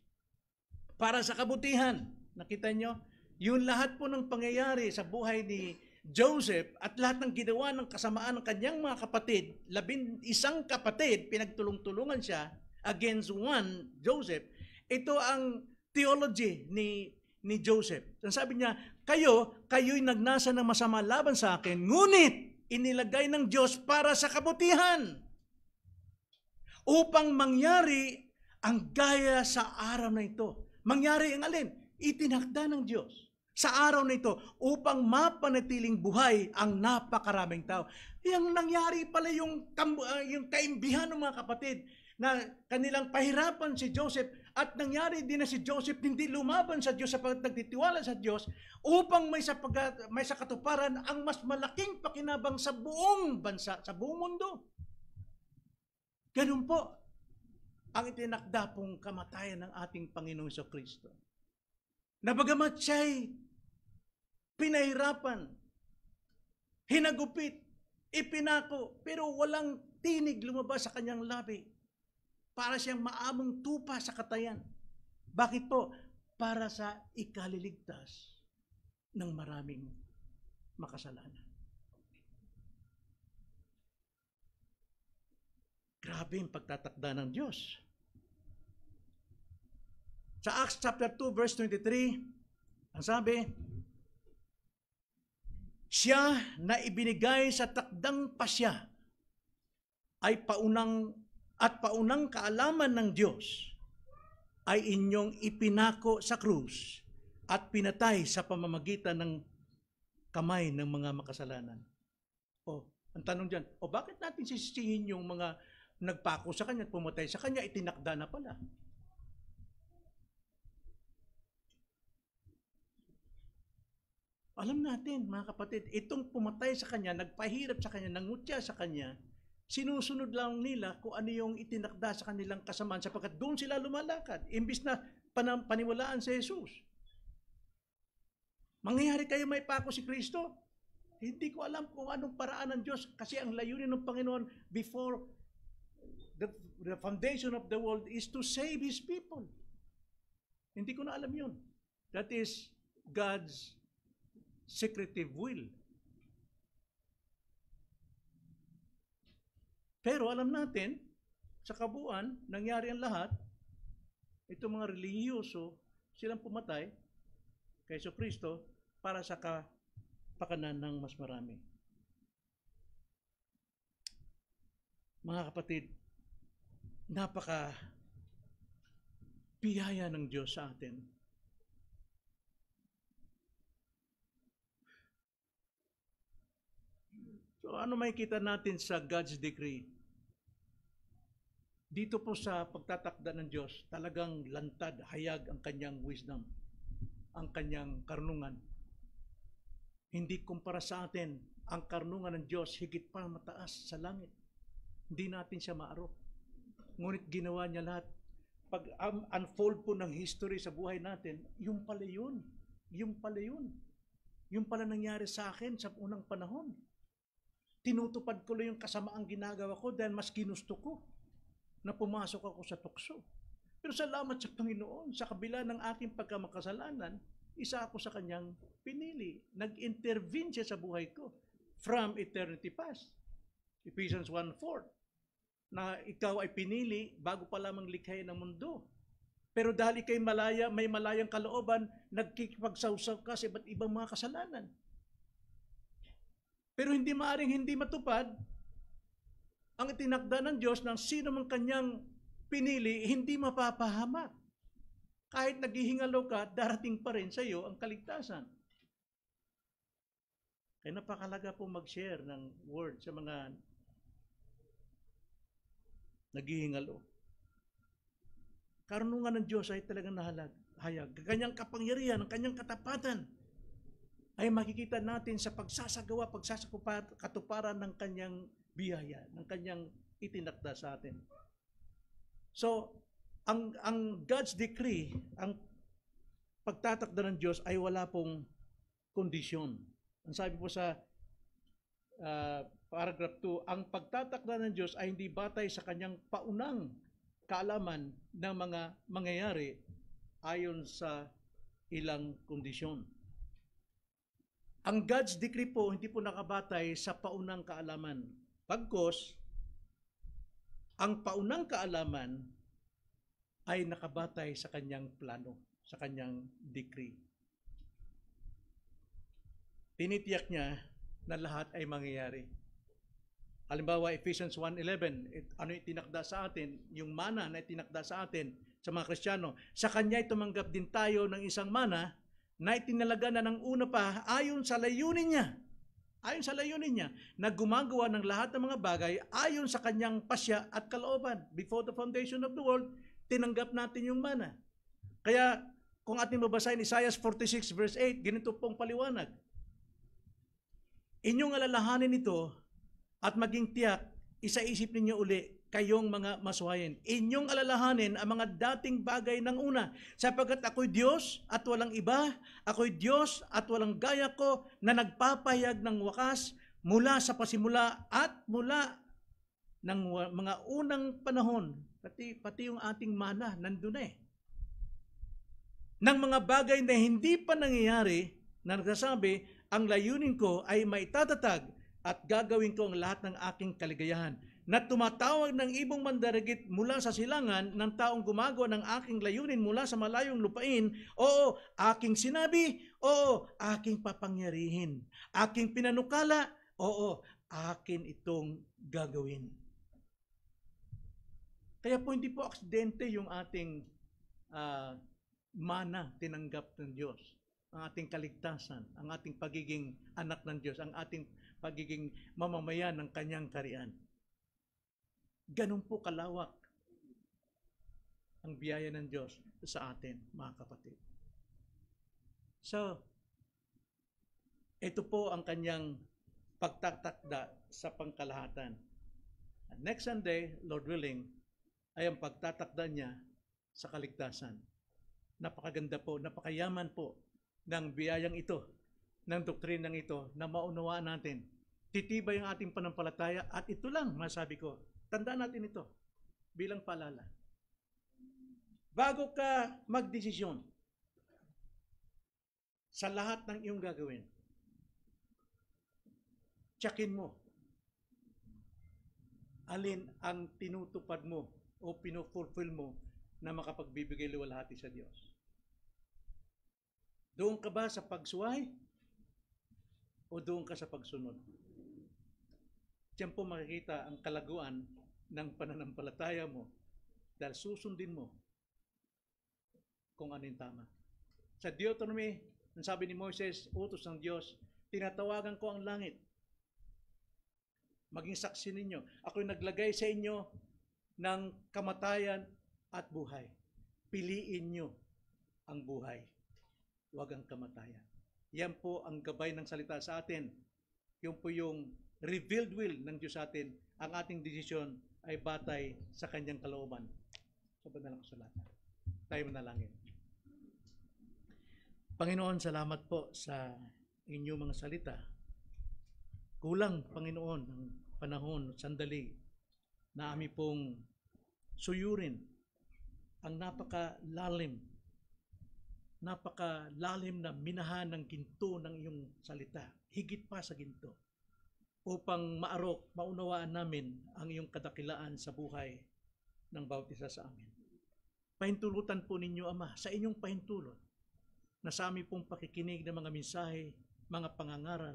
para sa kabutihan. Nakita nyo? Yung lahat po ng pangyayari sa buhay ni Joseph at lahat ng ginawa ng kasamaan ng kanyang mga kapatid, 11 kapatid, pinagtulong-tulungan siya against one, Joseph. Ito ang theology ni Joseph. Sabi niya, kayo'y nagnasa ng masama laban sa akin, ngunit inilagay ng Diyos para sa kabutihan upang mangyari ang gaya sa araw na ito. Mangyari ang alin? Itinakda ng Diyos sa araw na ito upang mapanatiling buhay ang napakaraming tao. Yang nangyari pala yung kaimbihan ng mga kapatid na kanilang pahirapan si Joseph at nangyari din na si Joseph hindi lumaban sa Diyos sapagkat nagtitiwala sa Diyos upang may sa katuparan ang mas malaking pakinabang sa buong bansa, sa buong mundo. Ganun po ang itinakda pong kamatayan ng ating Panginoong Kristo. Na bagamat siya'y pinahirapan, hinagupit, ipinako, pero walang tinig lumabas sa kanyang labi para siyang maamong tupa sa katayan. Bakit po? Para sa ikaliligtas ng maraming makasalanan. Grabe yung pagtatakda ng Diyos. Sa Acts chapter 2 verse 23, ang sabi, siya na ibinigay sa takdang pasya ay paunang kaalaman ng Diyos ay inyong ipinako sa krus at pinatay sa pamamagitan ng kamay ng mga makasalanan. Ang tanong dyan, bakit natin sisisihin yung mga nagpako sa kanya at pumatay sa kanya, itinakda na pala. Alam natin, mga kapatid, itong pumatay sa kanya, nagpahirap sa kanya, nangutya sa kanya, Sinusunod lang nila kung ano yung itinakda sa kanilang kasamaan sapagkat doon sila lumalakad. Imbis na paniwalaan si Jesus. Mangyayari kayo may pako si Kristo? Hindi ko alam kung anong paraan ng Diyos kasi ang layunin ng Panginoon before the foundation of the world is to save His people. Hindi ko na alam yun. That is God's secretive will. Pero alam natin, sa kabuuan, nangyari ang lahat, itong mga relihiyoso, silang pumatay kay Kristo para sa kapakanan ng mas marami. Mga kapatid, napaka biyaya ng Diyos sa atin. So ano makikita natin sa God's decree? Dito po sa pagtatakda ng Diyos, talagang lantad, hayag ang kanyang wisdom, ang kanyang karunungan. Hindi kumpara sa atin, ang karunungan ng Diyos higit pa mataas sa langit. Hindi natin siya maarok. Ngunit ginawa niya lahat. Pag unfold po ng history sa buhay natin, yung pala yun. Yung pala yun. Yung pala nangyari sa akin sa unang panahon. Tinutupad ko lang yung kasamaang ginagawa ko dahil mas ginusto ko na pumasok ako sa tukso. Pero salamat sa Panginoon, sa kabila ng aking pagkamakasalanan, isa ako sa kanyang pinili. Nag-intervene siya sa buhay ko from eternity past. Ephesians 1:4 na ikaw ay pinili bago pa lamang likhain ng mundo. Pero dahil ikay may malayang kalooban, nagkikipagsawsaw ka sa iba't ibang mga kasalanan. Pero hindi maaring hindi matupad ang itinakda ng Diyos ng sino mang kanyang pinili, hindi mapapahamak. Kahit naghihingalo ka, darating pa rin sa iyo ang kaligtasan. Kaya napakalaga po mag-share ng word sa mga naghihingalo. Karunungan ng Diyos ay talagang nahayag. Kanyang kapangyarihan, ang kanyang katapatan ay makikita natin sa katuparan ng kanyang biyaya, ng kanyang itinakda sa atin. So, ang God's decree, ang pagtatakda ng Diyos ay wala pong kondisyon. Ang sabi po sa paragraph 2, ang pagtatakda ng Diyos ay hindi batay sa kanyang paunang kaalaman ng mga mangyayari ayon sa ilang kondisyon. Ang God's decree po hindi po nakabatay sa paunang kaalaman. Pagkos, ang paunang kaalaman ay nakabatay sa kanyang plano, sa kanyang decree. Tinitiyak niya na lahat ay mangyayari. Halimbawa, Ephesians 1:11, ano itinakda sa atin, yung mana na itinakda sa atin sa mga Kristiyano, sa kanya tumanggap din tayo ng isang mana na itinalaga na ng una pa ayon sa layunin niya. Ayon sa layunin niya, na gumagawa ng lahat ng mga bagay ayon sa kanyang pasya at kalooban. Before the foundation of the world, tinanggap natin yung mana. Kaya, kung ating babasahin Isaiah 46 verse 8, ganito pong paliwanag. Inyong alalahanin ito at maging tiyak, isaisip ninyo uli kayong mga masuhayin. Inyong alalahanin ang mga dating bagay ng una, sapagkat ako'y Diyos at walang iba, ako'y Diyos at walang gaya ko na nagpapahayag ng wakas mula sa pasimula at mula ng mga unang panahon, pati yung ating mana, nandun eh. Ng mga bagay na hindi pa nangyayari, na nagsasabi, ang layunin ko ay maitatatag at gagawin ko ang lahat ng aking kaligayahan. Na tumatawag ng ibong mandaragit mula sa silangan ng taong gumagawa ng aking layunin mula sa malayong lupain, oo, aking sinabi, oo, aking papangyarihin. Aking pinanukala, oo, akin itong gagawin. Kaya po hindi po aksidente yung ating mana tinanggap ng Diyos. Ang ating kaligtasan, ang ating pagiging anak ng Diyos, ang ating pagiging mamamayan ng kanyang kaharian. Ganun po kalawak ang biyaya ng Diyos sa atin, mga kapatid. So, ito po ang kanyang pagtatakda sa pangkalahatan. At next Sunday, Lord willing, ay ang pagtatakda niya sa kaligtasan. Napakaganda po, napakayaman po ng biyayang ito, ng doktrinang ito na maunawaan natin. Titibay ang ating panampalataya at ito lang masabi ko. Tandaan natin ito bilang paalala. Bago ka magdesisyon sa lahat ng iyong gagawin, tsakin mo alin ang tinutupad mo o pinufulfill mo na makapagbibigay luwalhati sa Diyos. Doon ka ba sa pagsuway o doon ka sa pagsunod? Diyan po makikita ang kalaguan ng pananampalataya mo dahil susundin mo kung ano yung tama. Sa Deuteronomy, ang sabi ni Moises, utos ng Diyos, tinatawagan ko ang langit. Maging saksi ninyo. Ako'y naglagay sa inyo ng kamatayan at buhay. Piliin nyo ang buhay, huwag ang kamatayan. Yan po ang gabay ng salita sa atin. Yung po yung revealed will ng Diyos sa atin. Ang ating desisyon ay batay sa kanyang kalooban. Sa banalang kasulatan. Tayo manalangin. Panginoon, salamat po sa inyong mga salita. Kulang, Panginoon, ang panahon, sandali, na amin pong suyurin ang napakalalim na minahan ng ginto ng iyong salita, higit pa sa ginto, upang maunawaan namin ang iyong kadakilaan sa buhay ng bawat isa sa amin. Pahintulutan po ninyo, Ama, sa inyong pahintulot, na sa amin pong pakikinig ng mga mensahe, mga pangangaral,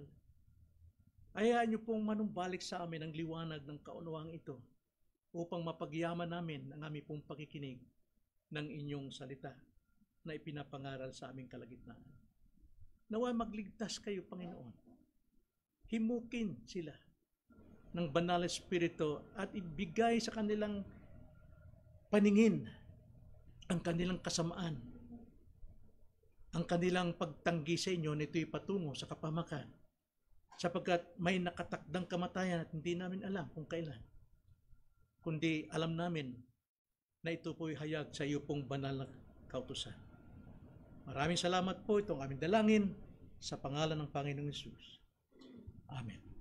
hayaan niyo pong manumbalik sa amin ang liwanag ng kaunawang ito upang mapagyaman namin ang aming pong pakikinig ng inyong salita na ipinapangaral sa aming kalagitnaan. Nawa magligtas kayo, Panginoon. Himukin sila ng banal na espiritu at ibigay sa kanilang paningin ang kanilang kasamaan, ang kanilang pagtanggi sa inyo, nito'y patungo sa kapahamakan. Sapagkat may nakatakdang kamatayan at hindi namin alam kung kailan. Kundi alam namin na ito po'y hayag sa iyo pong banal na kautusan. Maraming salamat po, itong aming dalangin sa pangalan ng Panginoong Hesus. Amen.